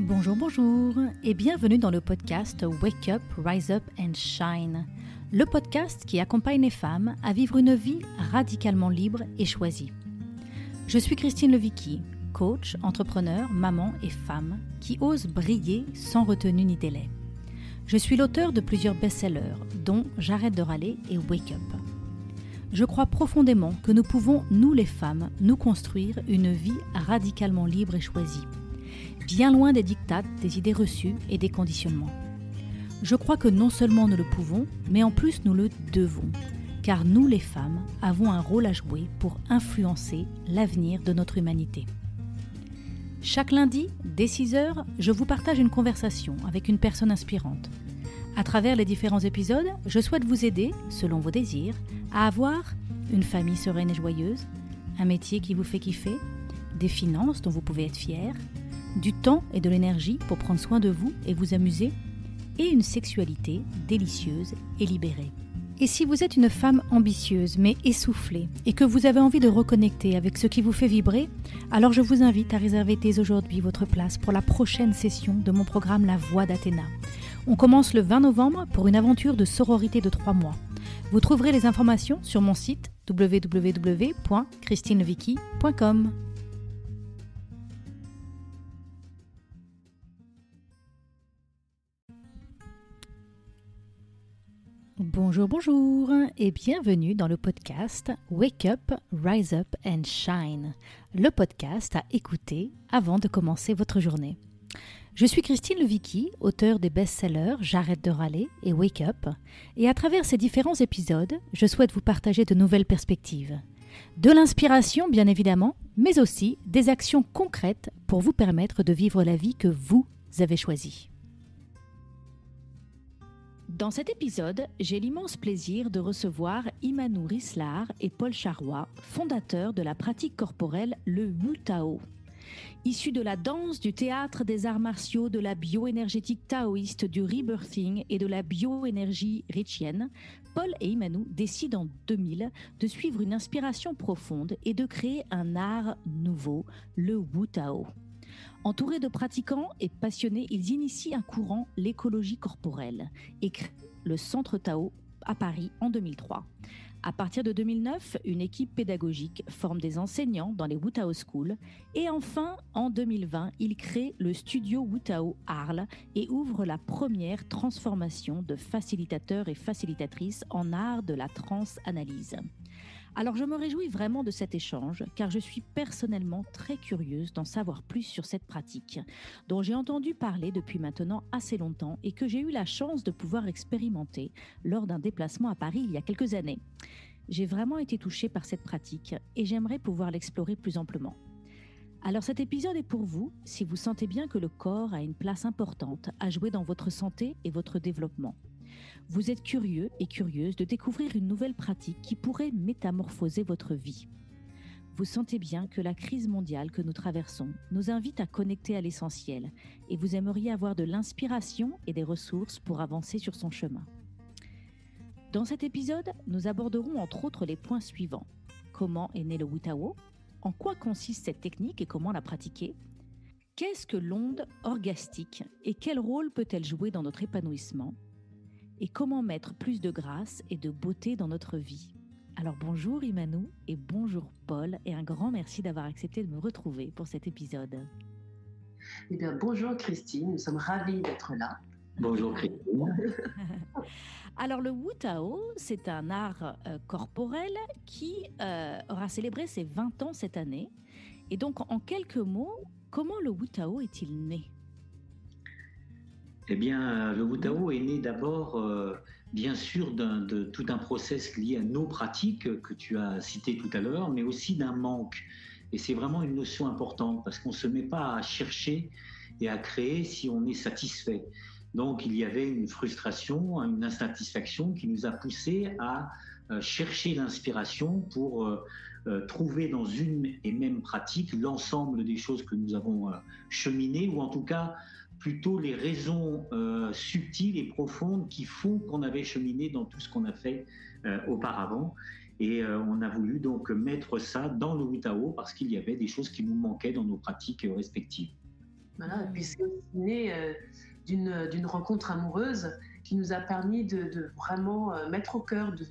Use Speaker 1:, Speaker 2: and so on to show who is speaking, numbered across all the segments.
Speaker 1: Bonjour, bonjour et bienvenue dans le podcast Wake Up, Rise Up and Shine, le podcast qui accompagne les femmes à vivre une vie radicalement libre et choisie. Je suis Christine Levicki, coach, entrepreneur, maman et femme qui ose briller sans retenue ni délai. Je suis l'auteur de plusieurs best-sellers dont J'arrête de râler et Wake Up. Je crois profondément que nous pouvons, nous les femmes, nous construire une vie radicalement libre et choisie, bien loin des diktats, des idées reçues et des conditionnements. Je crois que non seulement nous le pouvons, mais en plus nous le devons, car nous les femmes avons un rôle à jouer pour influencer l'avenir de notre humanité. Chaque lundi, dès 6h, je vous partage une conversation avec une personne inspirante. À travers les différents épisodes, je souhaite vous aider, selon vos désirs, à avoir une famille sereine et joyeuse, un métier qui vous fait kiffer, des finances dont vous pouvez être fier, du temps et de l'énergie pour prendre soin de vous et vous amuser, et une sexualité délicieuse et libérée. Et si vous êtes une femme ambitieuse mais essoufflée et que vous avez envie de reconnecter avec ce qui vous fait vibrer, alors je vous invite à réserver dès aujourd'hui votre place pour la prochaine session de mon programme La Voix d'Athéna. On commence le 20 novembre pour une aventure de sororité de 3 mois. Vous trouverez les informations sur mon site www.christinelevicki.com. Bonjour, bonjour et bienvenue dans le podcast Wake Up, Rise Up and Shine, le podcast à écouter avant de commencer votre journée. Je suis Christine Levicki, auteure des best-sellers J'arrête de râler et Wake Up, et à travers ces différents épisodes, je souhaite vous partager de nouvelles perspectives. De l'inspiration bien évidemment, mais aussi des actions concrètes pour vous permettre de vivre la vie que vous avez choisie. Dans cet épisode, j'ai l'immense plaisir de recevoir Imanou Rislar et Paul Charrois, fondateurs de la pratique corporelle le Wu Tao. Issus de la danse, du théâtre, des arts martiaux, de la bioénergétique taoïste, du rebirthing et de la bioénergie richienne, Paul et Imanou décident en 2000 de suivre une inspiration profonde et de créer un art nouveau, le Wu Tao. Entourés de pratiquants et passionnés, ils initient un courant, l'écologie corporelle, et créent le Centre Tao à Paris en 2003. À partir de 2009, une équipe pédagogique forme des enseignants dans les Wu Tao Schools. Et enfin, en 2020, ils créent le studio Wu Tao Arles et ouvrent la première transformation de facilitateurs et facilitatrices en art de la transanalyse. Alors je me réjouis vraiment de cet échange car je suis personnellement très curieuse d'en savoir plus sur cette pratique dont j'ai entendu parler depuis maintenant assez longtemps et que j'ai eu la chance de pouvoir expérimenter lors d'un déplacement à Paris il y a quelques années. J'ai vraiment été touchée par cette pratique et j'aimerais pouvoir l'explorer plus amplement. Alors cet épisode est pour vous si vous sentez bien que le corps a une place importante à jouer dans votre santé et votre développement. Vous êtes curieux et curieuse de découvrir une nouvelle pratique qui pourrait métamorphoser votre vie. Vous sentez bien que la crise mondiale que nous traversons nous invite à connecter à l'essentiel et vous aimeriez avoir de l'inspiration et des ressources pour avancer sur son chemin. Dans cet épisode, nous aborderons entre autres les points suivants. Comment est né le Wu Tao ? En quoi consiste cette technique et comment la pratiquer ? Qu'est-ce que l'onde orgastique et quel rôle peut-elle jouer dans notre épanouissement ? Et comment mettre plus de grâce et de beauté dans notre vie. Alors bonjour Imanou et bonjour Paul et un grand merci d'avoir accepté de me retrouver pour cet épisode.
Speaker 2: Eh bien bonjour Christine, nous sommes ravis d'être là.
Speaker 3: Bonjour Christine.
Speaker 1: Alors le Wu Tao, c'est un art corporel qui aura célébré ses 20 ans cette année. Et donc en quelques mots, comment le Wu Tao est-il né ?
Speaker 3: Eh bien, le Wu Tao est né d'abord, bien sûr, de tout un process lié à nos pratiques que tu as cité tout à l'heure, mais aussi d'un manque. Et c'est vraiment une notion importante parce qu'on ne se met pas à chercher et à créer si on est satisfait. Donc, il y avait une frustration, une insatisfaction qui nous a poussés à chercher l'inspiration pour trouver dans une et même pratique l'ensemble des choses que nous avons cheminées, ou en tout cas plutôt les raisons subtiles et profondes qui font qu'on avait cheminé dans tout ce qu'on a fait auparavant. Et on a voulu donc mettre ça dans le Wu Tao parce qu'il y avait des choses qui nous manquaient dans nos pratiques respectives.
Speaker 2: Voilà. Et puis c'est aussi né d'une rencontre amoureuse qui nous a permis de vraiment mettre au cœur de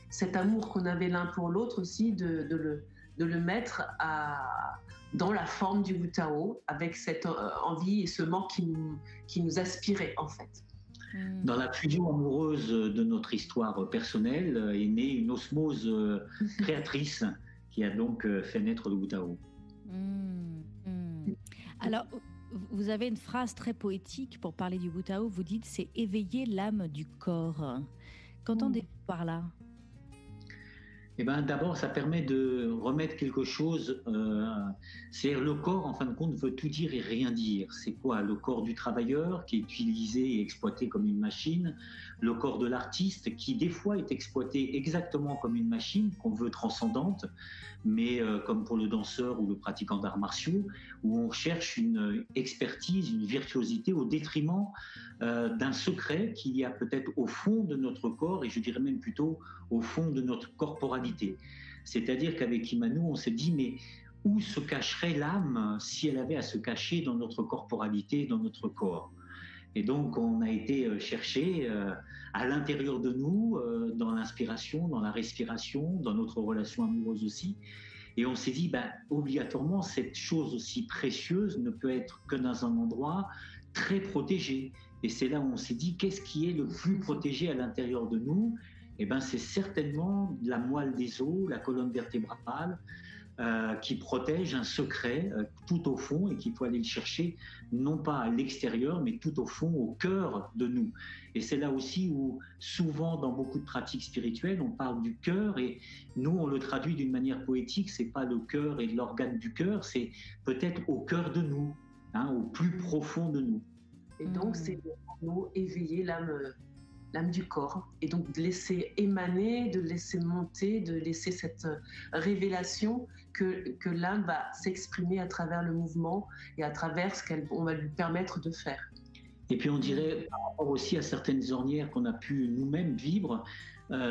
Speaker 2: cet amour qu'on avait l'un pour l'autre aussi, de le mettre dans la forme du Wu Tao, avec cette envie et ce manque qui nous aspirait en fait.
Speaker 3: Dans la fusion amoureuse de notre histoire personnelle est née une osmose créatrice qui a donc fait naître le Wu Tao.
Speaker 1: Alors, vous avez une phrase très poétique pour parler du Wu Tao. Vous dites, c'est éveiller l'âme du corps. Qu'entendez-vous par là ?
Speaker 3: Eh ben, d'abord, ça permet de remettre quelque chose. C'est-à-dire le corps, en fin de compte, veut tout dire et rien dire. C'est quoi? Le corps du travailleur qui est utilisé et exploité comme une machine, le corps de l'artiste qui, des fois, est exploité exactement comme une machine qu'on veut transcendante, mais comme pour le danseur ou le pratiquant d'arts martiaux, où on cherche une expertise, une virtuosité au détriment d'un secret qu'il y a peut-être au fond de notre corps, et je dirais même plutôt au fond de notre corporalité. C'est-à-dire qu'avec Imanu, on s'est dit, mais où se cacherait l'âme si elle avait à se cacher dans notre corporalité, dans notre corps? Et donc, on a été chercher à l'intérieur de nous, dans l'inspiration, dans la respiration, dans notre relation amoureuse aussi. Et on s'est dit, obligatoirement, cette chose aussi précieuse ne peut être que dans un endroit très protégé. Et c'est là où on s'est dit, qu'est-ce qui est le plus protégé à l'intérieur de nous? Eh ben, c'est certainement la moelle des os, la colonne vertébrale, qui protège un secret tout au fond et qu'il faut aller le chercher, non pas à l'extérieur, mais tout au fond, au cœur de nous. Et c'est là aussi où, souvent, dans beaucoup de pratiques spirituelles, on parle du cœur et nous, on le traduit d'une manière poétique. C'est pas le cœur et l'organe du cœur, c'est peut-être au cœur de nous, au plus profond de nous.
Speaker 2: Et donc, c'est pour nous éveiller l'âme du corps, et donc de laisser émaner, de laisser monter, de laisser cette révélation que l'âme va s'exprimer à travers le mouvement et à travers ce qu'on va lui permettre de faire.
Speaker 3: Et puis on dirait, par rapport aussi à certaines ornières qu'on a pu nous-mêmes vivre,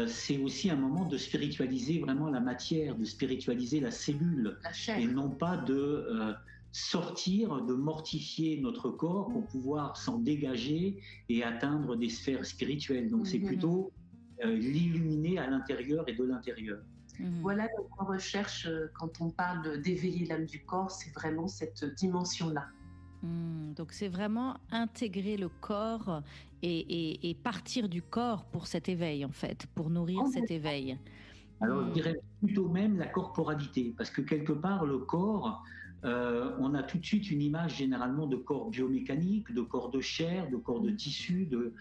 Speaker 3: c'est aussi un moment de spiritualiser vraiment la matière, de spiritualiser la cellule,
Speaker 2: la chair.
Speaker 3: Et non pas de sortir, de mortifier notre corps pour pouvoir s'en dégager et atteindre des sphères spirituelles. Donc c'est plutôt l'illuminer à l'intérieur et de l'intérieur.
Speaker 2: Voilà notre recherche quand on parle d'éveiller l'âme du corps, c'est vraiment cette dimension-là.
Speaker 1: Donc c'est vraiment intégrer le corps et partir du corps pour cet éveil en fait, pour nourrir cet éveil.
Speaker 3: Alors je dirais plutôt même la corporalité, parce que quelque part le corps, on a tout de suite une image généralement de corps biomécanique, de corps de chair, de corps de tissu, de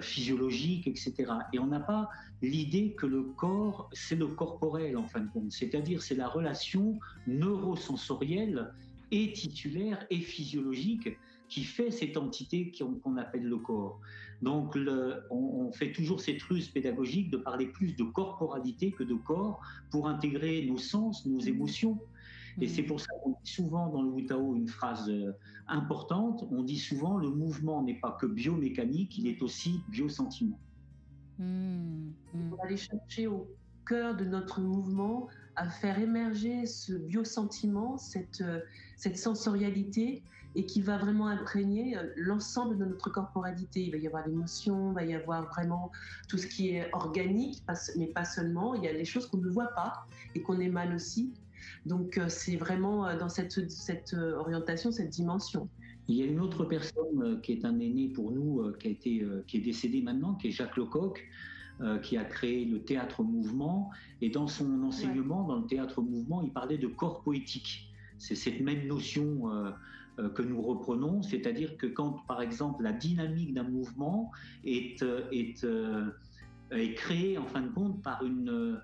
Speaker 3: physiologique, etc. Et on n'a pas l'idée que le corps, c'est le corporel en fin de compte, c'est-à-dire c'est la relation neurosensorielle et tissulaire et physiologique qui fait cette entité qu'on appelle le corps. Donc on fait toujours cette ruse pédagogique de parler plus de corporalité que de corps pour intégrer nos sens, nos émotions. Et c'est pour ça qu'on dit souvent dans le Wu Tao une phrase importante, on dit souvent le mouvement n'est pas que biomécanique, il est aussi biosentiment.
Speaker 2: On va aller chercher au cœur de notre mouvement à faire émerger ce biosentiment, cette sensorialité, et qui va vraiment imprégner l'ensemble de notre corporalité. Il va y avoir l'émotion, il va y avoir vraiment tout ce qui est organique, mais pas seulement. Il y a les choses qu'on ne voit pas et qu'on émane aussi. Donc c'est vraiment dans cette orientation, cette dimension.
Speaker 3: Il y a une autre personne qui est un aîné pour nous, qui est décédé maintenant, qui est Jacques Lecoq, qui a créé le théâtre mouvement. Et dans son enseignement, dans le théâtre mouvement, il parlait de corps poétique. C'est cette même notion que nous reprenons, c'est-à-dire que quand, par exemple, la dynamique d'un mouvement est créée, en fin de compte, par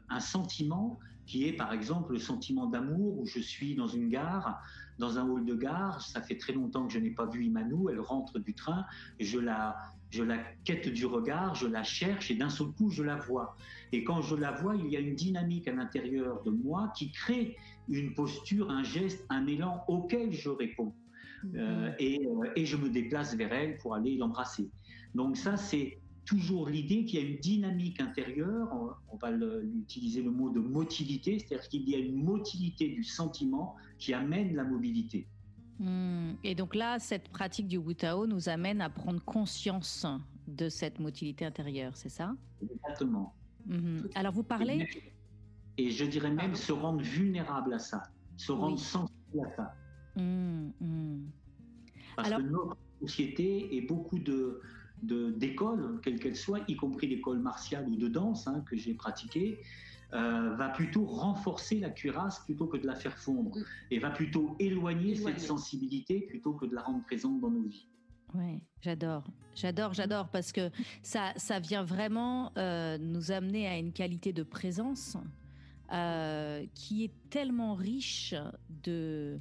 Speaker 3: un sentiment qui est, par exemple, le sentiment d'amour, où je suis dans une gare, dans un hall de gare, ça fait très longtemps que je n'ai pas vu Imanu, elle rentre du train, je la quête du regard, je la cherche et d'un seul coup, je la vois. Et quand je la vois, il y a une dynamique à l'intérieur de moi qui crée une posture, un geste, un élan auquel je réponds. Et je me déplace vers elle pour aller l'embrasser. Donc ça, c'est toujours l'idée qu'il y a une dynamique intérieure, on va utiliser le mot de motilité, c'est-à-dire qu'il y a une motilité du sentiment qui amène la mobilité.
Speaker 1: Et donc là, cette pratique du Wu Tao nous amène à prendre conscience de cette motilité intérieure, c'est ça?
Speaker 3: Exactement.
Speaker 1: Alors vous parlez...
Speaker 3: Et je dirais même se rendre vulnérable à ça, se rendre sensible à ça. Parce que notre société et beaucoup d'écoles, quelles qu'elles soient, y compris l'école martiale ou de danse que j'ai pratiquée, va plutôt renforcer la cuirasse plutôt que de la faire fondre, et va plutôt éloigner cette sensibilité plutôt que de la rendre présente dans nos vies.
Speaker 1: Oui, j'adore, parce que ça vient vraiment nous amener à une qualité de présence qui est tellement riche de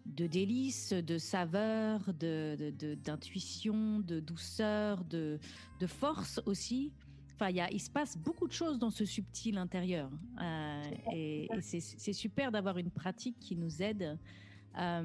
Speaker 1: délices, de saveurs, d'intuition, de douceur, de force aussi. Enfin, il se passe beaucoup de choses dans ce subtil intérieur. Et c'est super d'avoir une pratique qui nous aide à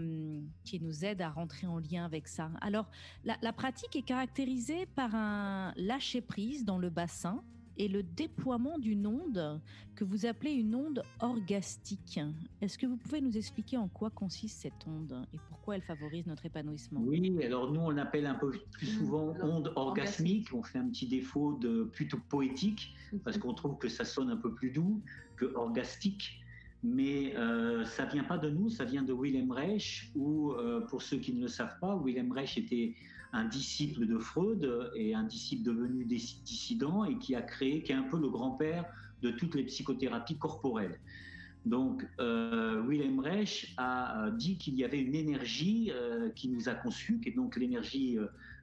Speaker 1: rentrer en lien avec ça. Alors, la pratique est caractérisée par un lâcher-prise dans le bassin et le déploiement d'une onde que vous appelez une onde orgastique. Est-ce que vous pouvez nous expliquer en quoi consiste cette onde et pourquoi elle favorise notre épanouissement?
Speaker 3: Oui, alors nous on l'appelle un peu plus souvent onde orgasmique. On fait un petit défaut de plutôt poétique parce qu'on trouve que ça sonne un peu plus doux que orgastique. Mais ça vient pas de nous, ça vient de Wilhelm Reich, ou pour ceux qui ne le savent pas, Wilhelm Reich était un disciple de Freud et un disciple devenu dissident et qui est un peu le grand-père de toutes les psychothérapies corporelles. Donc Wilhelm Reich a dit qu'il y avait une énergie qui nous a conçus, qui est donc l'énergie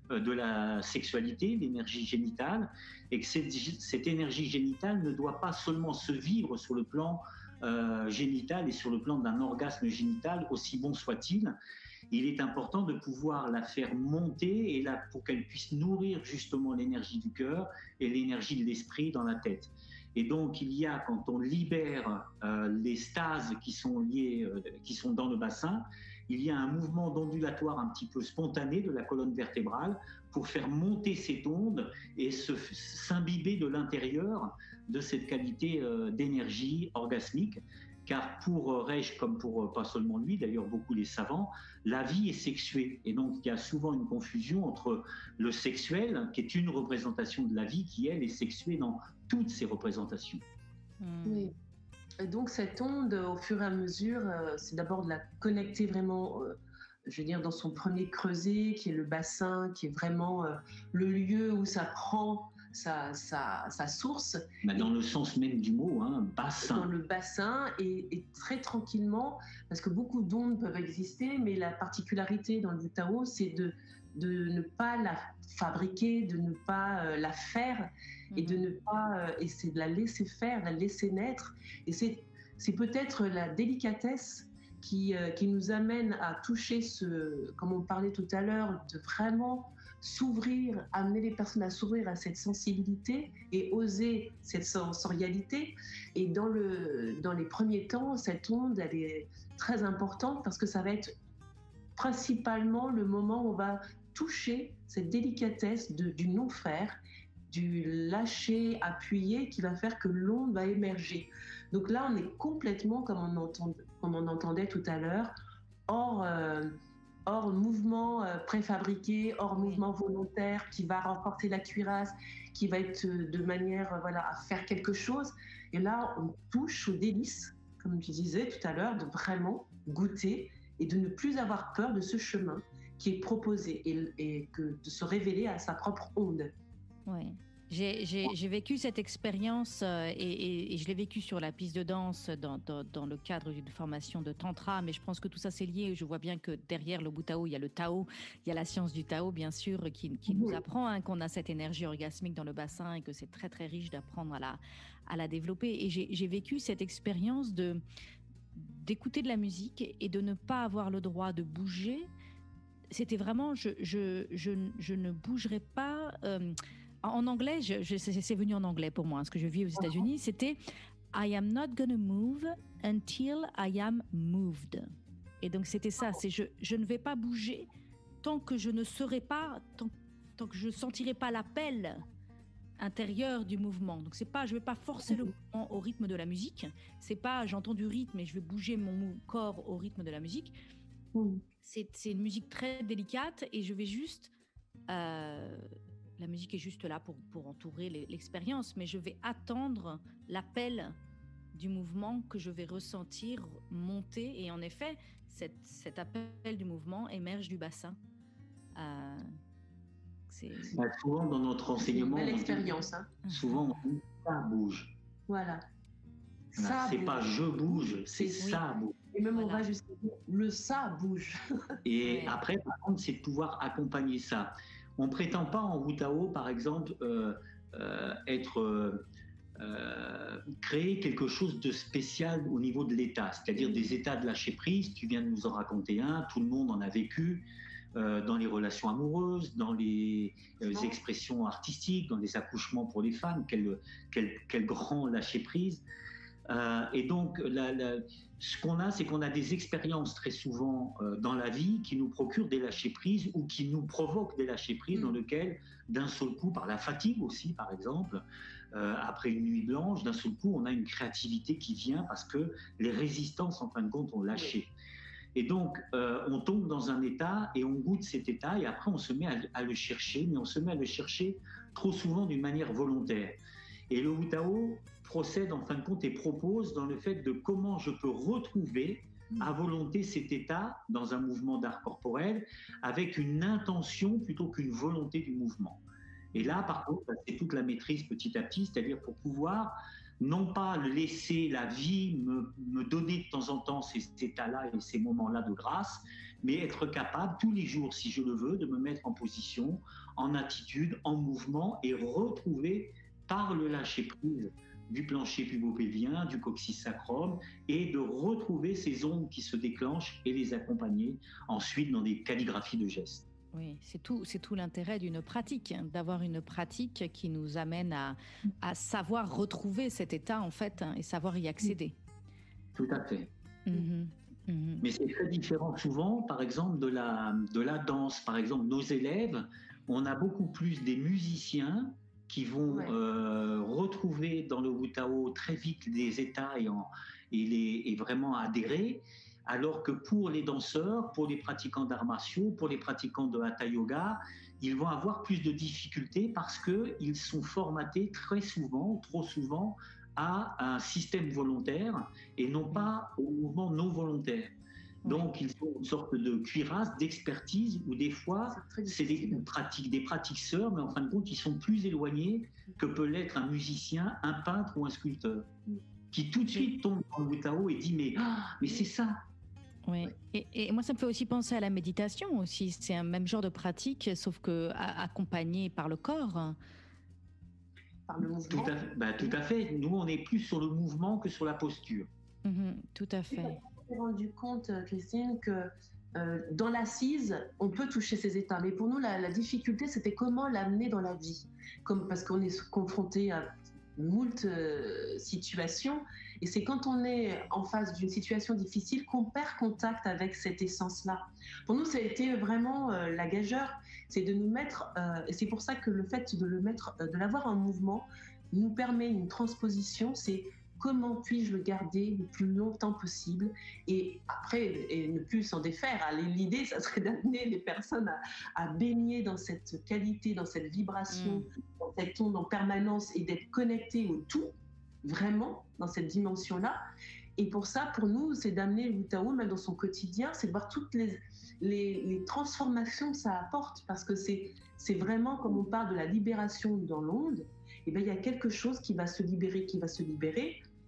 Speaker 3: de la sexualité, l'énergie génitale, et que cette énergie génitale ne doit pas seulement se vivre sur le plan génitale et sur le plan d'un orgasme génital, aussi bon soit-il. Il est important de pouvoir la faire monter et pour qu'elle puisse nourrir justement l'énergie du cœur et l'énergie de l'esprit dans la tête. Et donc, il y a, quand on libère les stases qui sont liées, qui sont dans le bassin, il y a un mouvement d'ondulatoire un petit peu spontané de la colonne vertébrale pour faire monter cette onde et s'imbiber de l'intérieur de cette qualité d'énergie orgasmique. Car pour Reich, comme pour pas seulement lui, d'ailleurs beaucoup les savants, la vie est sexuée. Et donc il y a souvent une confusion entre le sexuel, qui est une représentation de la vie, qui elle est sexuée dans toutes ses représentations.
Speaker 2: Oui. Et donc cette onde, au fur et à mesure, c'est d'abord de la connecter vraiment, je veux dire, dans son premier creuset, qui est le bassin, qui est vraiment le lieu où ça prend sa source.
Speaker 3: Dans le sens même du mot, bassin.
Speaker 2: Dans le bassin, et très tranquillement, parce que beaucoup d'ondes peuvent exister, mais la particularité dans le Tao, c'est de ne pas la fabriquer, de ne pas la faire, et de ne pas, et c'est de la laisser faire, la laisser naître. Et c'est peut-être la délicatesse qui nous amène à toucher comme on parlait tout à l'heure, de vraiment s'ouvrir, amener les personnes à s'ouvrir à cette sensibilité et oser cette sensorialité. Et dans les premiers temps, cette onde, elle est très importante parce que ça va être principalement le moment où on va toucher cette délicatesse du non-faire, du lâcher appuyé qui va faire que l'onde va émerger. Donc là, on est complètement, comme on entendait tout à l'heure, hors mouvement préfabriqué, hors mouvement volontaire qui va renforcer la cuirasse, qui va être de manière à faire quelque chose. Et là, on touche aux délices, comme tu disais tout à l'heure, de vraiment goûter et de ne plus avoir peur de ce chemin qui est proposé et de se révéler à sa propre onde.
Speaker 1: Oui. J'ai vécu cette expérience et je l'ai vécu sur la piste de danse dans le cadre d'une formation de tantra, mais je pense que tout ça c'est lié. Je vois bien que derrière le Wu Tao, il y a le Tao, il y a la science du Tao bien sûr qui nous apprend qu'on a cette énergie orgasmique dans le bassin et que c'est très très riche d'apprendre à la développer. Et j'ai vécu cette expérience d'écouter de la musique et de ne pas avoir le droit de bouger. C'était vraiment je ne bougerai pas. En anglais, c'est venu en anglais pour moi. Ce que je vis aux États-Unis, c'était I am not gonna move until I am moved. Et donc c'était ça, c'est je ne vais pas bouger tant que je ne serai pas, tant que je sentirai pas l'appel intérieur du mouvement. Donc c'est pas, je vais pas forcer le mouvement au rythme de la musique. C'est pas, j'entends du rythme et je vais bouger mon corps au rythme de la musique. c'est une musique très délicate et je vais juste... la musique est juste là pour entourer l'expérience, mais je vais attendre l'appel du mouvement que je vais ressentir monter. Et en effet, cet appel du mouvement émerge du bassin.
Speaker 3: Souvent, dans notre enseignement...
Speaker 2: C'est une belle expérience.
Speaker 3: Souvent, on dit « ça bouge ».
Speaker 2: Voilà.
Speaker 3: Ça c'est bouge. Pas « je bouge », c'est « ça bouge ».
Speaker 2: Et même on va jusqu'à dire « le ça bouge ». Et
Speaker 3: après, par contre, c'est de pouvoir accompagner ça. On ne prétend pas en Wu Tao, par exemple, créer quelque chose de spécial au niveau de l'état, c'est-à-dire des états de lâcher prise. Tu viens de nous en raconter un, tout le monde en a vécu, dans les relations amoureuses, dans les expressions artistiques, dans les accouchements pour les femmes, quel grand lâcher prise. Et donc, ce qu'on a, c'est qu'on a des expériences très souvent dans la vie qui nous procurent des lâchers-prises ou qui nous provoquent des lâchers-prises dans lesquels, d'un seul coup, par la fatigue aussi, par exemple, après une nuit blanche, d'un seul coup, on a une créativité qui vient parce que les résistances, en fin de compte, ont lâché. Et donc, on tombe dans un état et on goûte cet état et après, on se met à le chercher, mais on se met à le chercher trop souvent d'une manière volontaire. Et le Wu Tao procède en fin de compte et propose dans le fait de comment je peux retrouver à volonté cet état dans un mouvement d'art corporel avec une intention plutôt qu'une volonté du mouvement. Et là, par contre, c'est toute la maîtrise petit à petit, c'est-à-dire pour pouvoir non pas laisser la vie me donner de temps en temps ces états-là et ces moments-là de grâce, mais être capable tous les jours, si je le veux, de me mettre en position, en attitude, en mouvement et retrouver par le lâcher-prise du plancher pubopélvien, du coccyx sacrum, et de retrouver ces ondes qui se déclenchent et les accompagner ensuite dans des calligraphies de gestes.
Speaker 1: Oui, c'est tout l'intérêt d'une pratique, d'avoir une pratique qui nous amène à savoir retrouver cet état en fait et savoir y accéder.
Speaker 3: Tout à fait. Mais c'est très différent souvent, par exemple, de la danse. Par exemple, nos élèves, on a beaucoup plus des musiciens qui vont retrouver dans le Wu Tao très vite des états et vraiment adhérer, alors que pour les danseurs, pour les pratiquants d'arts martiaux, pour les pratiquants de Hatha Yoga, ils vont avoir plus de difficultés parce qu'ils sont formatés très souvent, trop souvent, à un système volontaire et non pas au mouvement non volontaire. Donc, ils ont une sorte de cuirasse, d'expertise, où des fois, c'est des pratiqueurs, mais en fin de compte, ils sont plus éloignés que peut l'être un musicien, un peintre ou un sculpteur, qui tout de suite tombe dans le Wu Tao et dit mais c'est ça.
Speaker 1: Oui, et moi, ça me fait aussi penser à la méditation aussi. C'est un même genre de pratique, sauf que accompagné par le corps.
Speaker 2: Par le mouvement.
Speaker 3: Tout à fait. Nous, on est plus sur le mouvement que sur la posture.
Speaker 1: Tout à fait.
Speaker 2: Je me suis rendu compte, Christine, que dans l'assise, on peut toucher ces états. Mais pour nous, la difficulté, c'était comment l'amener dans la vie. Parce qu'on est confronté à moult situations. Et c'est quand on est en face d'une situation difficile qu'on perd contact avec cette essence-là. Pour nous, ça a été vraiment la gageure. C'est de nous mettre... et c'est pour ça que le fait de l'avoir en mouvement nous permet une transposition. C'est comment puis-je le garder le plus longtemps possible et après, et ne plus s'en défaire. L'idée, ça serait d'amener les personnes à baigner dans cette qualité, dans cette vibration, dans cette onde en permanence et d'être connectés au tout, vraiment, dans cette dimension-là. Et pour ça, pour nous, c'est d'amener le Wu Tao, même dans son quotidien, c'est de voir toutes les transformations que ça apporte, parce que c'est vraiment, comme on parle de la libération dans l'onde, et bien, il y a quelque chose qui va se libérer,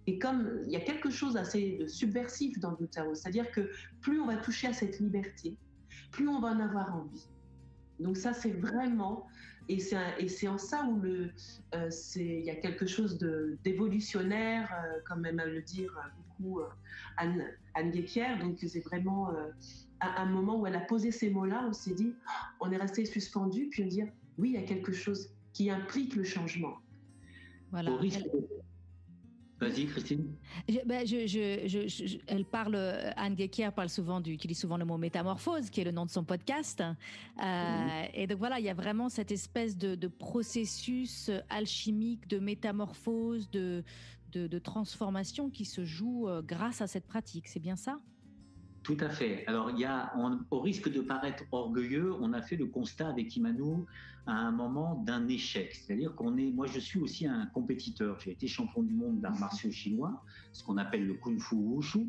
Speaker 2: Et comme il y a quelque chose d'assez subversif dans le Wu Tao, c'est-à-dire que plus on va toucher à cette liberté, plus on va en avoir envie. Donc ça, c'est vraiment... Et c'est en ça où il y a quelque chose d'évolutionnaire, comme aime à le dire beaucoup Anne Guéquière. Donc c'est vraiment un moment où elle a posé ces mots-là, on s'est dit, on est resté suspendu, puis on dit, oui, il y a quelque chose qui implique le changement.
Speaker 1: Voilà.
Speaker 3: Vas-y, Christine.
Speaker 1: Elle parle, Anne Guéquière utilise souvent le mot métamorphose, qui est le nom de son podcast. Et donc voilà, il y a vraiment cette espèce de processus alchimique, de métamorphose, de transformation qui se joue grâce à cette pratique. C'est bien ça ?
Speaker 3: Tout à fait. Alors, au risque de paraître orgueilleux, on a fait le constat avec Imanou à un moment d'un échec. C'est-à-dire moi je suis aussi un compétiteur. J'ai été champion du monde d'arts martiaux chinois, ce qu'on appelle le Kung Fu Wushu,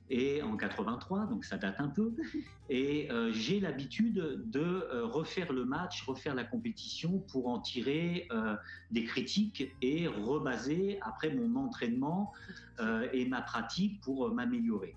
Speaker 3: et en 83, donc ça date un peu. Et j'ai l'habitude de refaire le match, refaire la compétition pour en tirer des critiques et rebaser après mon entraînement et ma pratique pour m'améliorer.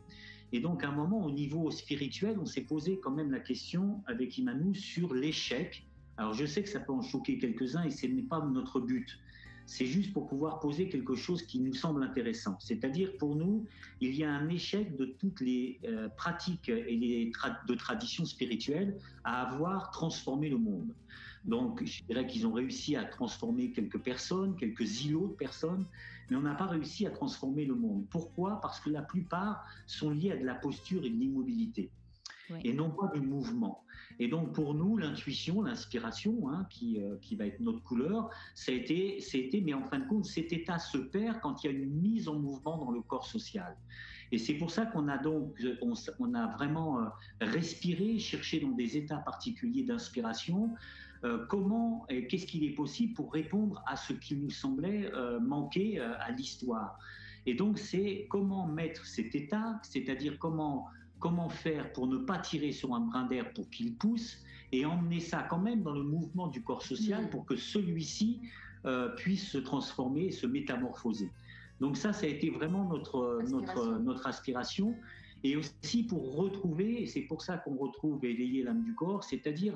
Speaker 3: Et donc, à un moment, au niveau spirituel, on s'est posé quand même la question avec Imanou sur l'échec. Alors, je sais que ça peut en choquer quelques-uns et ce n'est pas notre but. C'est juste pour pouvoir poser quelque chose qui nous semble intéressant. C'est-à-dire, pour nous, il y a un échec de toutes les pratiques et de traditions spirituelles à avoir transformé le monde. Donc, je dirais qu'ils ont réussi à transformer quelques personnes, quelques îlots de personnes, mais on n'a pas réussi à transformer le monde. Pourquoi ? Parce que la plupart sont liés à de la posture et de l'immobilité, oui, et non pas du mouvement. Et donc, pour nous, l'intuition, l'inspiration, qui va être notre couleur, ça a été, mais en fin de compte, cet état se perd quand il y a une mise en mouvement dans le corps social. Et c'est pour ça qu'on a vraiment respiré, cherché dans des états particuliers d'inspiration, comment et qu'est-ce qu'il est possible pour répondre à ce qui nous semblait manquer à l'histoire. Et donc, c'est comment mettre cet état, c'est-à-dire comment faire pour ne pas tirer sur un brin d'air pour qu'il pousse et emmener ça quand même dans le mouvement du corps social pour que celui-ci puisse se transformer et se métamorphoser. Donc ça a été vraiment notre aspiration. Et aussi pour retrouver, et c'est pour ça qu'on retrouve éveiller l'âme du corps, c'est-à-dire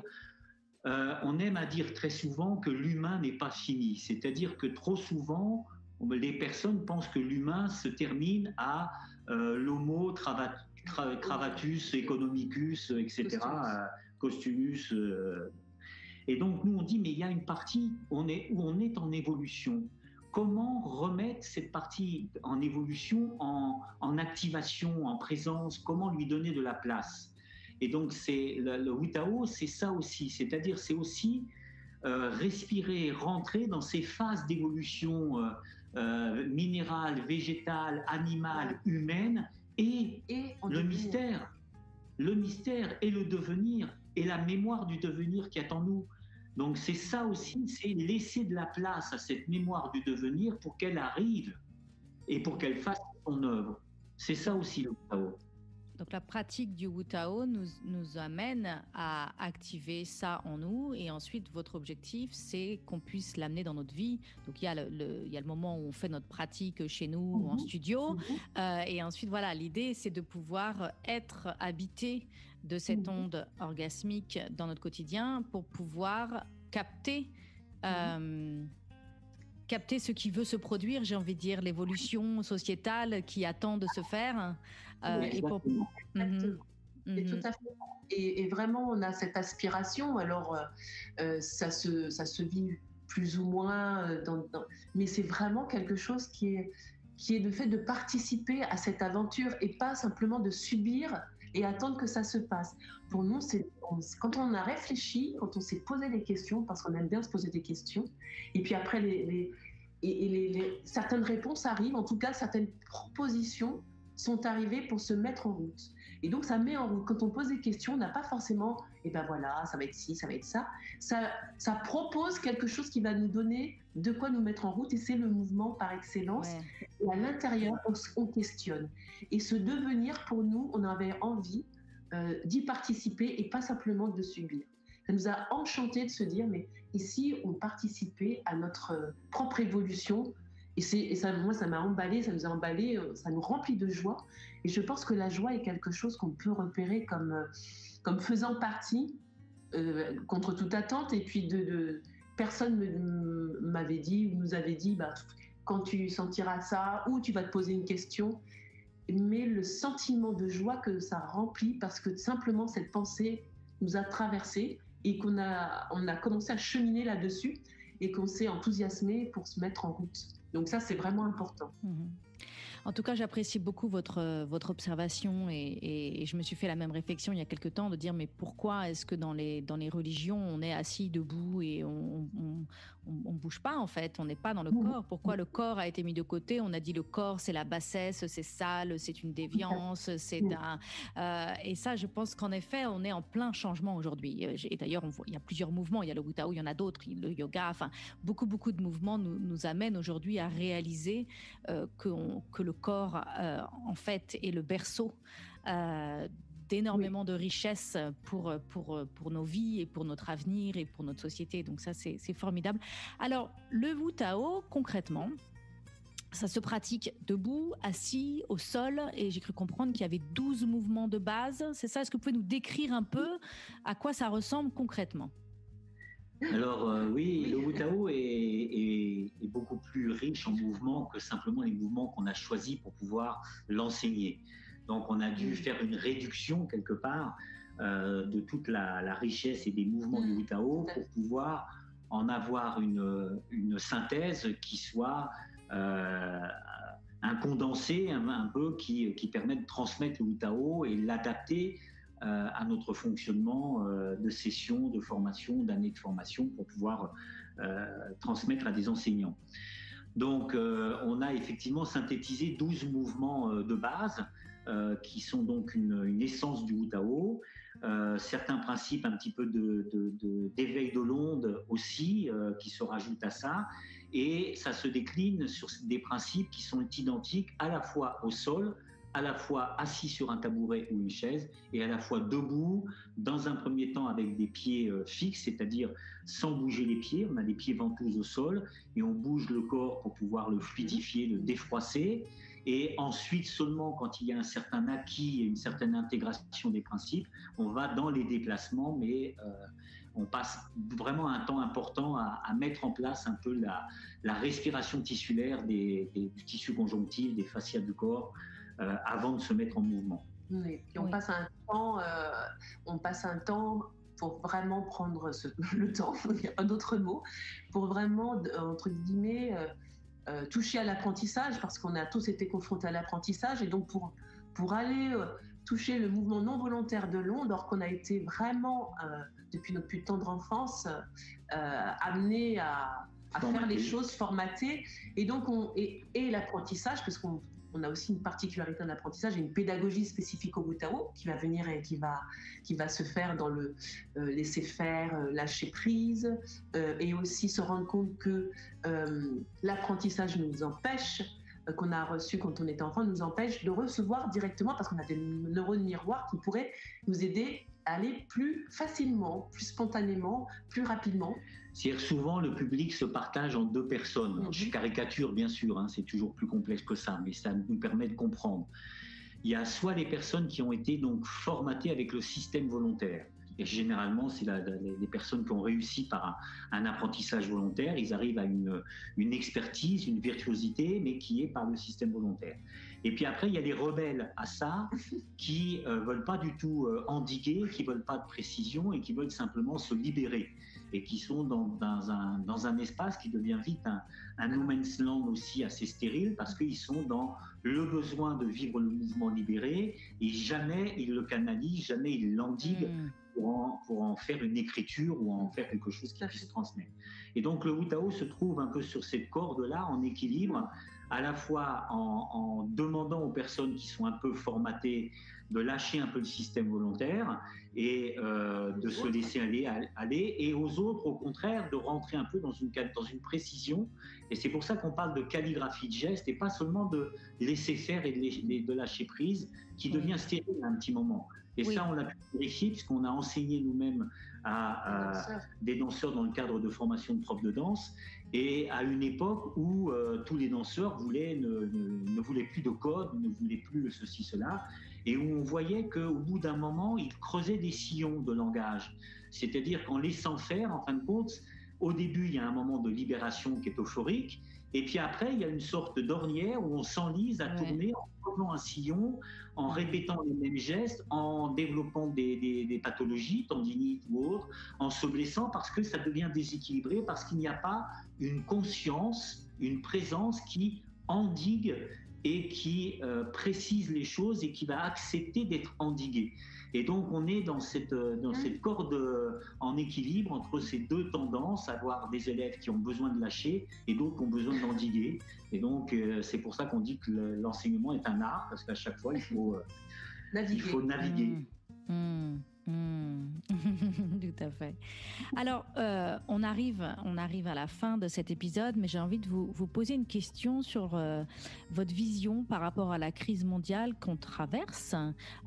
Speaker 3: on aime à dire très souvent que l'humain n'est pas fini. C'est-à-dire que trop souvent, les personnes pensent que l'humain se termine à l'homo cravatus, economicus, etc., costumus. Et donc, nous, on dit, mais il y a une partie où on est en évolution. Comment remettre cette partie en évolution, en activation, en présence? Comment lui donner de la place? Et donc, le Wu Tao, c'est ça aussi. C'est-à-dire, c'est aussi respirer, rentrer dans ces phases d'évolution minérale, végétale, animale, humaine, et le mystère et le devenir, et la mémoire du devenir qui est en nous. Donc c'est ça aussi, c'est laisser de la place à cette mémoire du devenir pour qu'elle arrive et pour qu'elle fasse son œuvre. C'est ça aussi le Wu Tao.
Speaker 1: Donc la pratique du Wu Tao nous amène à activer ça en nous, et ensuite votre objectif c'est qu'on puisse l'amener dans notre vie. Donc il y a le moment où on fait notre pratique chez nous en studio, et ensuite voilà, l'idée c'est de pouvoir être habité de cette onde orgasmique dans notre quotidien pour pouvoir capter ce qui veut se produire, j'ai envie de dire, l'évolution sociétale qui attend de se faire.
Speaker 2: Exactement. Et tout à fait. Et vraiment, on a cette aspiration. Alors, ça se vit plus ou moins, mais c'est vraiment quelque chose qui est le fait de participer à cette aventure et pas simplement de subir et attendre que ça se passe. Pour nous, quand on a réfléchi, quand on s'est posé des questions, parce qu'on aime bien se poser des questions, et puis après, certaines réponses arrivent, en tout cas, certaines propositions sont arrivées pour se mettre en route. Et donc, ça met en route. Quand on pose des questions, on n'a pas forcément, et ben voilà, ça va être ci, ça va être ça. Ça propose quelque chose qui va nous donner de quoi nous mettre en route, et c'est le mouvement par excellence. Ouais. Et à l'intérieur, on questionne. Et ce devenir, pour nous, on avait envie d'y participer et pas simplement de subir. Ça nous a enchanté de se dire, mais ici, on participait à notre propre évolution. Et ça, moi, ça m'a emballé, ça nous a emballé, ça nous remplit de joie. Et je pense que la joie est quelque chose qu'on peut repérer comme faisant partie, contre toute attente. Et puis, personne m'avait dit, ou nous avait dit, quand tu sentiras ça, ou tu vas te poser une question. Mais le sentiment de joie que ça remplit, parce que simplement cette pensée nous a traversés et on a commencé à cheminer là-dessus et qu'on s'est enthousiasmé pour se mettre en route. Donc ça, c'est vraiment important.
Speaker 1: En tout cas, j'apprécie beaucoup votre observation et je me suis fait la même réflexion il y a quelque temps de dire mais pourquoi est-ce que dans les religions on est assis debout et on bouge pas en fait, on n'est pas dans le corps. Pourquoi le corps a été mis de côté? On a dit le corps c'est la bassesse, c'est sale, c'est une déviance, et ça je pense qu'en effet on est en plein changement aujourd'hui. Et d'ailleurs il y a plusieurs mouvements, il y a le Wu Tao, il y en a d'autres, le yoga, enfin beaucoup de mouvements nous amènent aujourd'hui à réaliser que le corps en fait est le berceau d'énormément de richesses pour nos vies et pour notre avenir et pour notre société. Donc ça, c'est formidable. Alors, le Wu Tao, concrètement, ça se pratique debout, assis, au sol, et j'ai cru comprendre qu'il y avait 12 mouvements de base. C'est ça? Est-ce que vous pouvez nous décrire un peu à quoi ça ressemble concrètement?
Speaker 3: Alors oui, le Wu Tao est beaucoup plus riche en mouvements que simplement les mouvements qu'on a choisis pour pouvoir l'enseigner. Donc on a dû faire une réduction quelque part de toute la richesse et des mouvements du Wu Tao pour pouvoir en avoir une synthèse qui soit un condensé un peu qui permet de transmettre le Wu Tao et l'adapter à notre fonctionnement de session, de formation, d'années de formation pour pouvoir transmettre à des enseignants. Donc on a effectivement synthétisé 12 mouvements de base qui sont donc une essence du Wu Tao, certains principes un petit peu d'éveil de l'onde aussi qui se rajoutent à ça, et ça se décline sur des principes qui sont identiques à la fois au sol, à la fois assis sur un tabouret ou une chaise, et à la fois debout, dans un premier temps avec des pieds fixes, c'est-à-dire sans bouger les pieds, on a des pieds ventouses au sol, et on bouge le corps pour pouvoir le fluidifier, le défroisser, et ensuite seulement quand il y a un certain acquis et une certaine intégration des principes, on va dans les déplacements, mais on passe vraiment un temps important à mettre en place un peu la respiration tissulaire du tissu conjonctif, des fascias du corps, avant de se mettre en mouvement.
Speaker 2: Oui, puis on passe un temps pour vraiment prendre le temps, il n'y a pas d'autre mot, pour vraiment, entre guillemets, toucher à l'apprentissage, parce qu'on a tous été confrontés à l'apprentissage, et donc pour aller toucher le mouvement non volontaire de l'onde, alors qu'on a été vraiment, depuis notre plus tendre enfance, amenés à faire les choses formatées, et donc et l'apprentissage, parce qu'on a aussi une particularité en apprentissage et une pédagogie spécifique au Wu Tao qui va venir et qui va se faire dans le laisser faire, lâcher prise, et aussi se rendre compte que l'apprentissage nous empêche, qu'on a reçu quand on était enfant, nous empêche de recevoir directement, parce qu'on a des neurones miroirs qui pourraient nous aider à aller plus facilement, plus spontanément, plus rapidement.
Speaker 3: C'est-à-dire souvent le public se partage en deux personnes. Je caricature bien sûr, hein, c'est toujours plus complexe que ça, mais ça nous permet de comprendre. Il y a soit les personnes qui ont été donc formatées avec le système volontaire. Et généralement, c'est les personnes qui ont réussi par un apprentissage volontaire, ils arrivent à une expertise, une virtuosité, mais qui est par le système volontaire. Et puis après, il y a les rebelles à ça, qui veulent pas du tout endiguer, qui veulent pas de précision et qui veulent simplement se libérer. Et qui sont dans un espace qui devient vite un no man's land aussi assez stérile, parce qu'ils sont dans le besoin de vivre le mouvement libéré, et jamais ils le canalisent, jamais ils l'endiguent pour en faire une écriture ou en faire quelque chose qui puisse transmettre. Et donc le Wu Tao se trouve un peu sur cette corde-là, en équilibre, à la fois en demandant aux personnes qui sont un peu formatées de lâcher un peu le système volontaire et de se laisser aller, et aux autres, au contraire, de rentrer un peu dans une précision. Et c'est pour ça qu'on parle de calligraphie de gestes et pas seulement de laisser faire et de lâcher prise, qui devient stérile à un petit moment. Et ça, on l'a pu vérifier puisqu'on a enseigné nous-mêmes à des danseurs dans le cadre de formation de profs de danse, et à une époque où tous les danseurs ne voulaient plus de code, ne voulaient plus ceci, cela, et où on voyait qu'au bout d'un moment, ils creusaient des sillons de langage. C'est-à-dire qu'en laissant faire, en fin de compte, au début, il y a un moment de libération qui est euphorique, et puis après, il y a une sorte d'ornière où on s'enlise à tourner en prenant un sillon, en répétant les mêmes gestes, en développant des pathologies, tendinites ou autres, en se blessant parce que ça devient déséquilibré, parce qu'il n'y a pas une conscience, une présence qui endigue et qui précise les choses et qui va accepter d'être endigué. Et donc, on est dans cette corde en équilibre entre ces deux tendances, avoir des élèves qui ont besoin de lâcher et d'autres qui ont besoin d'endiguer. Et donc, c'est pour ça qu'on dit que l'enseignement est un art, parce qu'à chaque fois, il faut naviguer.
Speaker 1: Tout à fait. Alors, on arrive à la fin de cet épisode, mais j'ai envie de vous poser une question sur votre vision par rapport à la crise mondiale qu'on traverse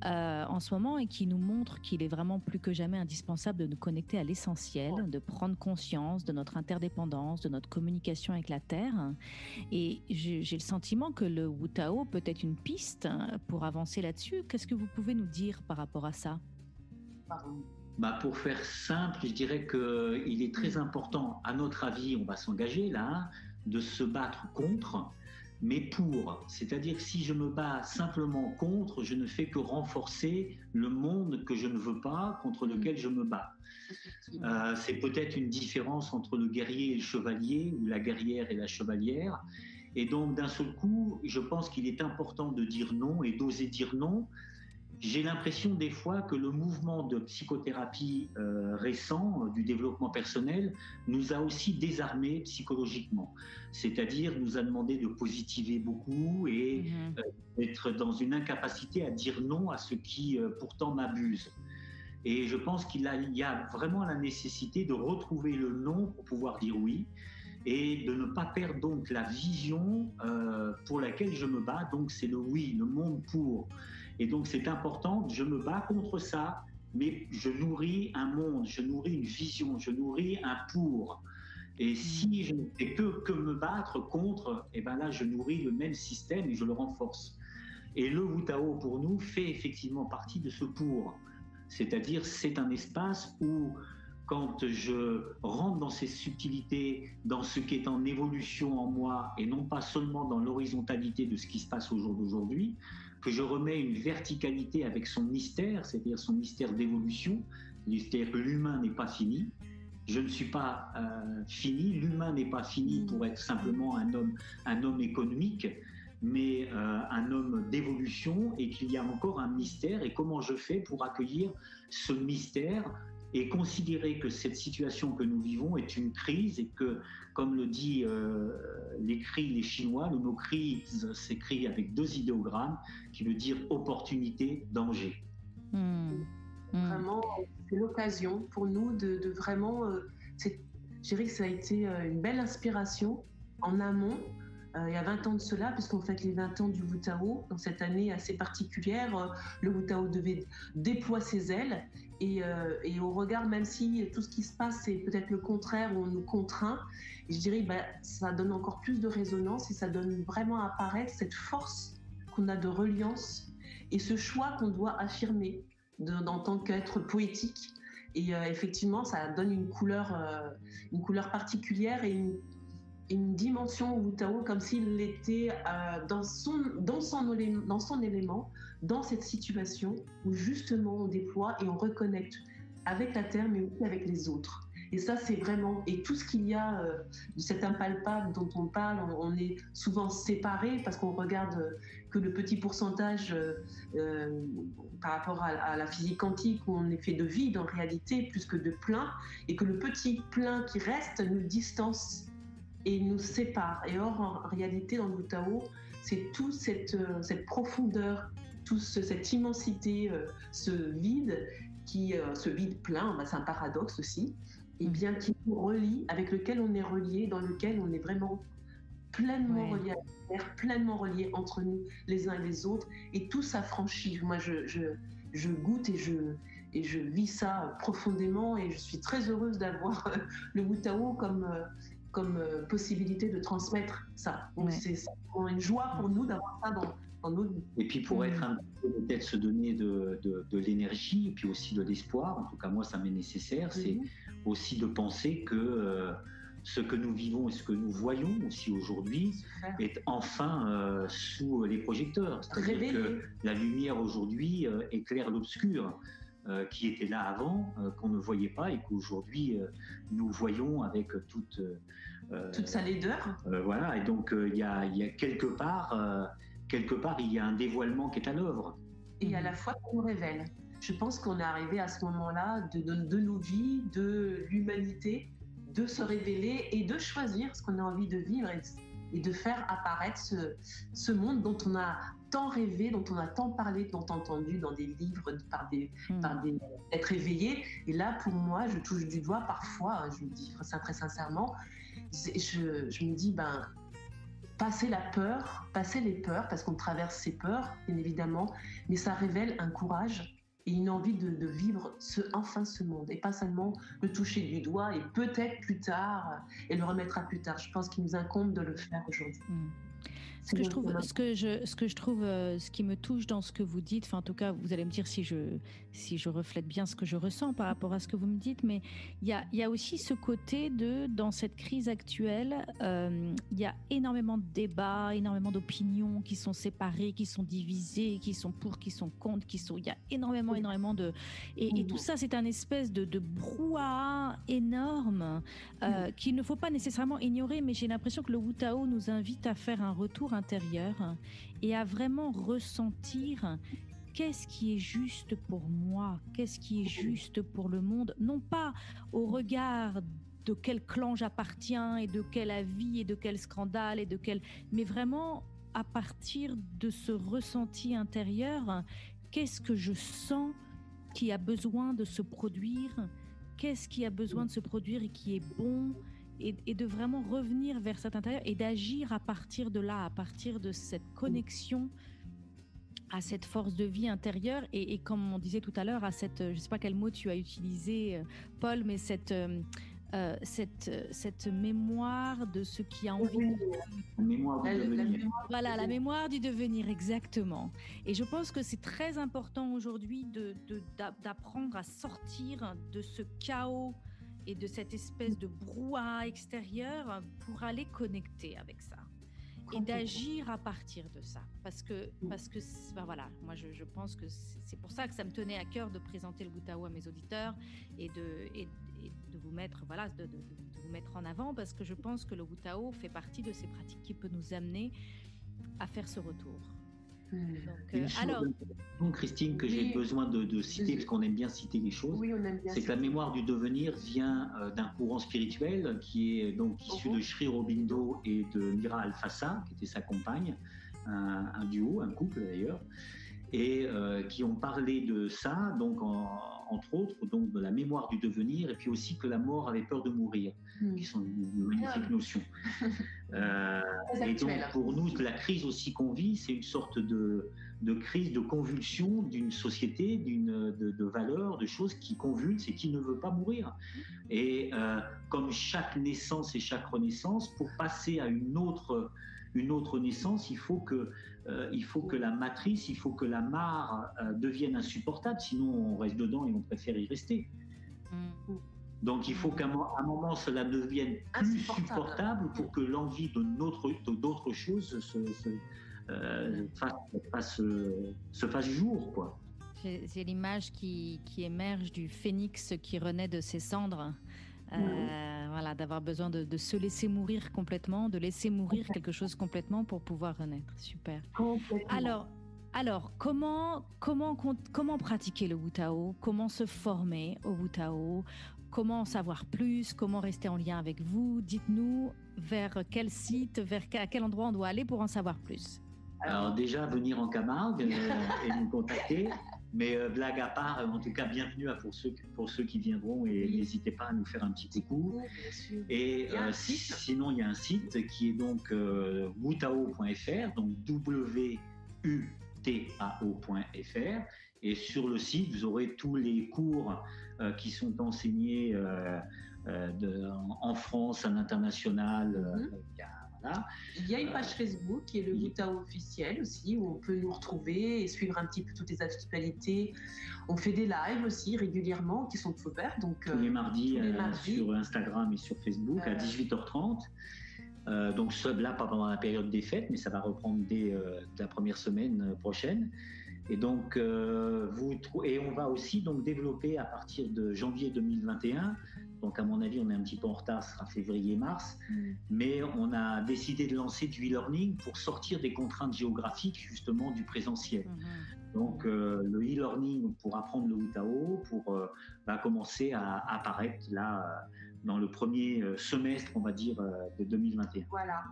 Speaker 1: en ce moment et qui nous montre qu'il est vraiment plus que jamais indispensable de nous connecter à l'essentiel, de prendre conscience de notre interdépendance, de notre communication avec la Terre. Et j'ai le sentiment que le Wu Tao peut être une piste pour avancer là-dessus. Qu'est-ce que vous pouvez nous dire par rapport à ça ?
Speaker 3: Pour faire simple, je dirais qu'il est très important, à notre avis, on va s'engager là, de se battre contre, mais pour. C'est-à-dire que si je me bats simplement contre, je ne fais que renforcer le monde que je ne veux pas, contre lequel je me bats. C'est peut-être une différence entre le guerrier et le chevalier, ou la guerrière et la chevalière. Et donc, d'un seul coup, je pense qu'il est important de dire non et d'oser dire non. J'ai l'impression des fois que le mouvement de psychothérapie récent, du développement personnel, nous a aussi désarmés psychologiquement. C'est-à-dire nous a demandé de positiver beaucoup et d'être dans une incapacité à dire non à ce qui pourtant m'abuse. Et je pense qu'il y a vraiment la nécessité de retrouver le non pour pouvoir dire oui et de ne pas perdre donc la vision pour laquelle je me bats. Donc c'est le oui, le monde pour. Et donc c'est important, je me bats contre ça, mais je nourris un monde, je nourris une vision, je nourris un pour. Et si je ne fais que me battre contre, et ben là je nourris le même système et je le renforce. Et le Wu Tao pour nous fait effectivement partie de ce pour. C'est-à-dire c'est un espace où quand je rentre dans ces subtilités, dans ce qui est en évolution en moi et non pas seulement dans l'horizontalité de ce qui se passe au jour d'aujourd'hui, que je remets une verticalité avec son mystère, c'est-à-dire son mystère d'évolution, c'est-à-dire que l'humain n'est pas fini, je ne suis pas fini, l'humain n'est pas fini pour être simplement un homme économique, mais un homme d'évolution et qu'il y a encore un mystère et comment je fais pour accueillir ce mystère et considérer que cette situation que nous vivons est une crise et que, comme le dit l'écrit les Chinois, le mot crise s'écrit avec 2 idéogrammes qui veut dire opportunité, danger.
Speaker 2: Vraiment, c'est l'occasion pour nous de vraiment... je dirais que ça a été une belle inspiration en amont. Il y a 20 ans de cela, puisqu'on fête les 20 ans du Wu Tao, dans cette année assez particulière, le Wu Tao devait déployer ses ailes et au regard, même si tout ce qui se passe c'est peut-être le contraire, où on nous contraint, je dirais ça donne encore plus de résonance et ça donne vraiment à apparaître cette force qu'on a de reliance et ce choix qu'on doit affirmer en tant qu'être poétique. Et effectivement, ça donne une couleur particulière et une dimension au Wu Tao, comme s'il était dans son élément, dans cette situation où justement on déploie et on reconnecte avec la Terre, mais aussi avec les autres. Et ça, c'est vraiment... Et tout ce qu'il y a de cet impalpable dont on parle, on est souvent séparés parce qu'on regarde que le petit pourcentage par rapport à la physique quantique où on est fait de vide en réalité, plus que de plein, et que le petit plein qui reste nous distance et nous sépare. Et or, en réalité, dans le Wu Tao, c'est toute cette profondeur, toute cette immensité, ce vide, ce vide plein, c'est un paradoxe aussi, et bien qui nous relie, avec lequel on est relié, dans lequel on est vraiment pleinement relié à la Terre, pleinement relié entre nous, les uns et les autres, et tout s'affranchit. Moi, je goûte et je vis ça profondément, et je suis très heureuse d'avoir le Wu Tao comme possibilité de transmettre ça. Donc c'est une joie pour nous d'avoir ça dans nos vies.
Speaker 3: Et puis pour être un peu, peut-être se donner de l'énergie et puis aussi de l'espoir, en tout cas moi ça m'est nécessaire, c'est aussi de penser que ce que nous vivons et ce que nous voyons aussi aujourd'hui est enfin sous les projecteurs. C'est-à-dire que la lumière aujourd'hui éclaire l'obscur. Qui était là avant, qu'on ne voyait pas et qu'aujourd'hui nous voyons avec toute
Speaker 2: sa laideur.
Speaker 3: Voilà, et donc il y a quelque part quelque part, il y a un dévoilement qui est à l'œuvre.
Speaker 2: Et à la fois, on révèle. Je pense qu'on est arrivé à ce moment-là de nos vies, de l'humanité, de se révéler et de choisir ce qu'on a envie de vivre et de faire apparaître ce monde dont on a tant rêvé, dont on a tant parlé, tant entendu dans des livres, par des êtres éveillés. Et là, pour moi, je touche du doigt parfois, je le dis ça très sincèrement, je me dis, passer les peurs, parce qu'on traverse ces peurs, bien évidemment, mais ça révèle un courage et une envie de vivre enfin ce monde, et pas seulement le toucher du doigt et peut-être plus tard, et le remettre à plus tard. Je pense qu'il nous incombe de le faire aujourd'hui.
Speaker 1: Ce qui me touche dans ce que vous dites, enfin en tout cas, vous allez me dire si je reflète bien ce que je ressens par rapport à ce que vous me dites, mais il y a aussi ce côté dans cette crise actuelle, il y a énormément de débats, énormément d'opinions qui sont séparées, qui sont divisées, qui sont pour, qui sont contre, il y a énormément de... Et tout ça, c'est un espèce de brouhaha énorme qu'il ne faut pas nécessairement ignorer, mais j'ai l'impression que le Wu Tao nous invite à faire un retour intérieur et à vraiment ressentir qu'est-ce qui est juste pour moi, qu'est-ce qui est juste pour le monde, non pas au regard de quel clan j'appartiens et de quel avis et de quel scandale mais vraiment à partir de ce ressenti intérieur, qu'est-ce que je sens qui a besoin de se produire, qu'est-ce qui a besoin de se produire et qui est bon, et de vraiment revenir vers cet intérieur et d'agir à partir de là, à partir de cette connexion à cette force de vie intérieure et comme on disait tout à l'heure, à cette, je ne sais pas quel mot tu as utilisé, Paul, mais cette mémoire de ce qui a envie
Speaker 3: La mémoire du devenir.
Speaker 1: Voilà, la mémoire du devenir, exactement. Et je pense que c'est très important aujourd'hui d'apprendre à sortir de ce chaos et de cette espèce de brouhaha extérieur pour aller connecter avec ça et d'agir à partir de ça. Parce que voilà, moi je pense que c'est pour ça que ça me tenait à cœur de présenter le Wu Tao à mes auditeurs et de vous mettre, voilà, de vous mettre en avant, parce que je pense que le Wu Tao fait partie de ces pratiques qui peut nous amener à faire ce retour.
Speaker 3: Donc, Christine, que j'ai besoin de citer, parce qu'on aime bien citer les choses, c'est que la mémoire du devenir vient d'un courant spirituel qui est donc issu de Sri Aurobindo et de Mira Alfassa, qui était sa compagne, un duo, un couple d'ailleurs, et qui ont parlé de ça, donc entre autres, donc de la mémoire du devenir, et puis aussi que la mort avait peur de mourir, qui sont de magnifiques notions. Et donc pour nous, la crise aussi qu'on vit, c'est une sorte de crise, de convulsion d'une société, de valeurs, de choses qui convulsent et qui ne veut pas mourir. Et comme chaque naissance et chaque renaissance, pour passer à une autre naissance, il faut que la matrice, il faut que la mare devienne insupportable, sinon on reste dedans et on préfère y rester. Donc il faut qu'à un moment cela devienne plus supportable pour que l'envie d'autres choses se fasse jour, quoi.
Speaker 1: J'ai l'image qui émerge du phénix qui renaît de ses cendres. Voilà, d'avoir besoin de se laisser mourir complètement, de laisser mourir quelque chose complètement pour pouvoir renaître. Super. Alors, comment pratiquer le Wu Tao? Comment se former au Wu Tao? Comment en savoir plus? Comment rester en lien avec vous? Dites-nous vers quel site, à quel endroit on doit aller pour en savoir plus.
Speaker 3: Alors déjà, venir en Camargue et nous contacter. Mais blague à part, en tout cas, bienvenue pour ceux qui viendront et n'hésitez pas à nous faire un petit coucou. Et sinon, il y a un site qui est donc wutao.fr, donc WUTAO.fr. Et sur le site, vous aurez tous les cours qui sont enseignés en France, à l'international.
Speaker 2: Il y a une page Facebook qui est le Wu Tao officiel aussi, où on peut nous retrouver et suivre un petit peu toutes les actualités. On fait des lives aussi régulièrement qui sont ouverts. Donc,
Speaker 3: tous les mardis sur Instagram et sur Facebook à 18h30. Donc là, pas pendant la période des fêtes, mais ça va reprendre dès la première semaine prochaine. Et donc, et on va aussi donc développer à partir de janvier 2021. Donc, à mon avis, on est un petit peu en retard, ce sera février-mars. Mais on a décidé de lancer du e-learning pour sortir des contraintes géographiques, justement, du présentiel. Donc, le e-learning pour apprendre le Wutao va commencer à apparaître là, dans le premier semestre, on va dire, de 2021.
Speaker 2: Voilà.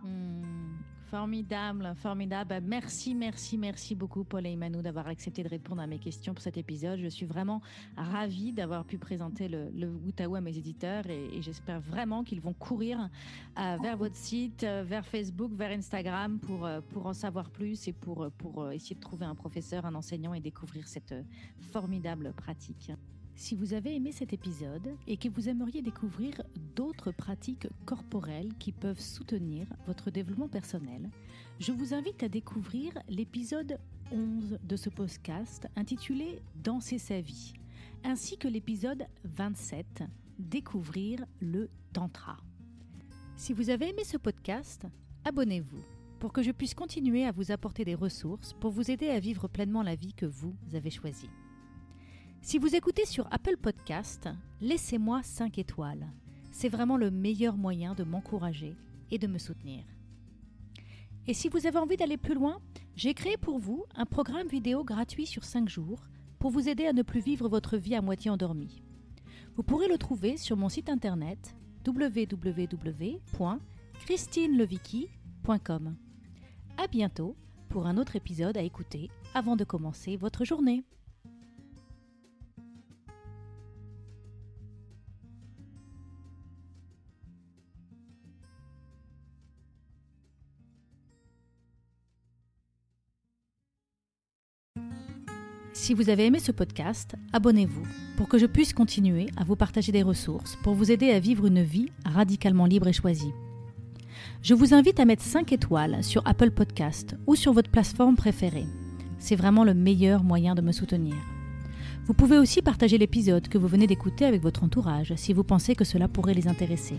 Speaker 1: Formidable, formidable. Merci beaucoup Paul et Imanou d'avoir accepté de répondre à mes questions pour cet épisode. Je suis vraiment ravie d'avoir pu présenter le Wutao à mes éditeurs et j'espère vraiment qu'ils vont courir vers votre site, vers Facebook, vers Instagram pour en savoir plus et pour essayer de trouver un professeur, un enseignant et découvrir cette formidable pratique. Si vous avez aimé cet épisode et que vous aimeriez découvrir d'autres pratiques corporelles qui peuvent soutenir votre développement personnel, je vous invite à découvrir l'épisode 11 de ce podcast intitulé « Danser sa vie » ainsi que l'épisode 27 « Découvrir le Tantra ». Si vous avez aimé ce podcast, abonnez-vous pour que je puisse continuer à vous apporter des ressources pour vous aider à vivre pleinement la vie que vous avez choisie. Si vous écoutez sur Apple Podcast, laissez-moi 5 étoiles. C'est vraiment le meilleur moyen de m'encourager et de me soutenir. Et si vous avez envie d'aller plus loin, j'ai créé pour vous un programme vidéo gratuit sur 5 jours pour vous aider à ne plus vivre votre vie à moitié endormie. Vous pourrez le trouver sur mon site internet www.christinelevicky.com. À bientôt pour un autre épisode à écouter avant de commencer votre journée. Si vous avez aimé ce podcast, abonnez-vous pour que je puisse continuer à vous partager des ressources pour vous aider à vivre une vie radicalement libre et choisie. Je vous invite à mettre 5 étoiles sur Apple Podcast ou sur votre plateforme préférée. C'est vraiment le meilleur moyen de me soutenir. Vous pouvez aussi partager l'épisode que vous venez d'écouter avec votre entourage si vous pensez que cela pourrait les intéresser.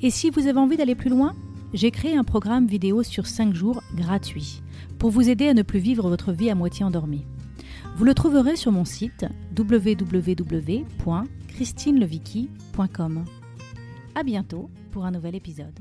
Speaker 1: Et si vous avez envie d'aller plus loin, j'ai créé un programme vidéo sur 5 jours gratuit pour vous aider à ne plus vivre votre vie à moitié endormie. Vous le trouverez sur mon site www.christinelevicky.com. À bientôt pour un nouvel épisode.